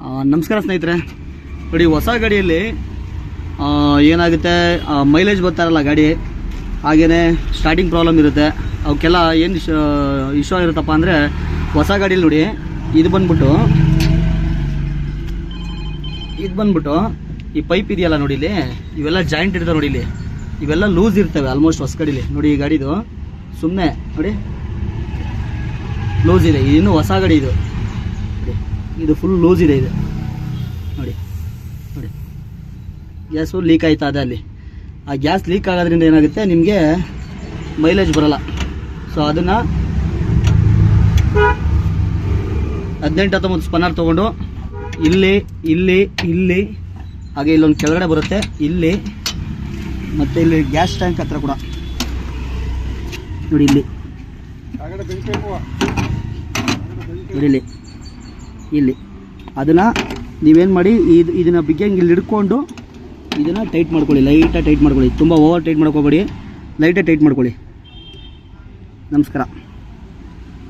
ನಮಸ್ಕಾರ ಸ್ನೇಹಿತರೆ. ನೋಡಿ, ಹೊಸ ಗಾಡಿಯಲ್ಲಿ ಏನಾಗುತ್ತೆ, ಮೈಲೇಜ್ ಬರ್ತಾರಲ್ಲ ಗಾಡಿ, ಹಾಗೆಯೇ ಸ್ಟಾರ್ಟಿಂಗ್ ಪ್ರಾಬ್ಲಮ್ ಇರುತ್ತೆ. ಅವಕ್ಕೆಲ್ಲ ಏನು ಇಶ್ಯೂ ಇರುತ್ತಪ್ಪ ಅಂದರೆ, ಹೊಸ ಗಾಡೀಲಿ ನೋಡಿ ಇದು ಬಂದ್ಬಿಟ್ಟು ಈ ಪೈಪ್ ಇದೆಯಲ್ಲ ನೋಡಿ, ಇಲ್ಲಿ ಇವೆಲ್ಲ ಜಾಯಿಂಟ್ ಇರ್ತವೆ ನೋಡಿ, ಇಲ್ಲಿ ಇವೆಲ್ಲ ಲೂಸ್ ಇರ್ತವೆ ಆಲ್ಮೋಸ್ಟ್ ಹೊಸ ಗಾಡೀಲಿ. ನೋಡಿ ಈ ಗಾಡಿದು ಸುಮ್ಮನೆ ನೋಡಿ ಲೂಸ್ ಇದೆ, ಇನ್ನೂ ಹೊಸ ಗಾಡಿ ಇದು ಫುಲ್ ಲೂಸ್ ಇದೆ. ಇದು ನೋಡಿ ನೋಡಿ ಗ್ಯಾಸು ಲೀಕ್ ಆಯ್ತಾ ಅದೇ ಅಲ್ಲಿ. ಆ ಗ್ಯಾಸ್ ಲೀಕ್ ಆಗೋದ್ರಿಂದ ಏನಾಗುತ್ತೆ, ನಿಮಗೆ ಮೈಲೇಜ್ ಬರೋಲ್ಲ. ಸೊ ಅದನ್ನು 18-19 ಸ್ಪನ್ನರ್ ತೊಗೊಂಡು ಇಲ್ಲಿ ಇಲ್ಲಿ ಇಲ್ಲಿ ಹಾಗೆ ಇಲ್ಲೊಂದು ಕೆಳಗಡೆ ಬರುತ್ತೆ, ಇಲ್ಲಿ ಮತ್ತು ಇಲ್ಲಿ ಗ್ಯಾಸ್ ಟ್ಯಾಂಕ್ ಹತ್ರ ಕೂಡ ನೋಡಿ, ಇಲ್ಲಿ ನೋಡಿ ಇಲ್ಲಿ ಅದನ್ನು ನೀವೇನು ಮಾಡಿ, ಇದನ್ನು ಬಿಗ್ಗಂಗೆ ಇಲ್ಲಿ ಹಿಡ್ಕೊಂಡು ಇದನ್ನು ಟೈಟ್ ಮಾಡ್ಕೊಳ್ಳಿ, ಲೈಟಾಗಿ ಟೈಟ್ ಮಾಡ್ಕೊಳ್ಳಿ. ತುಂಬ ಓವರ್ ಟೈಟ್ ಮಾಡ್ಕೋಬೇಡಿ, ಲೈಟಾಗಿ ಟೈಟ್ ಮಾಡ್ಕೊಳ್ಳಿ. ನಮಸ್ಕಾರ.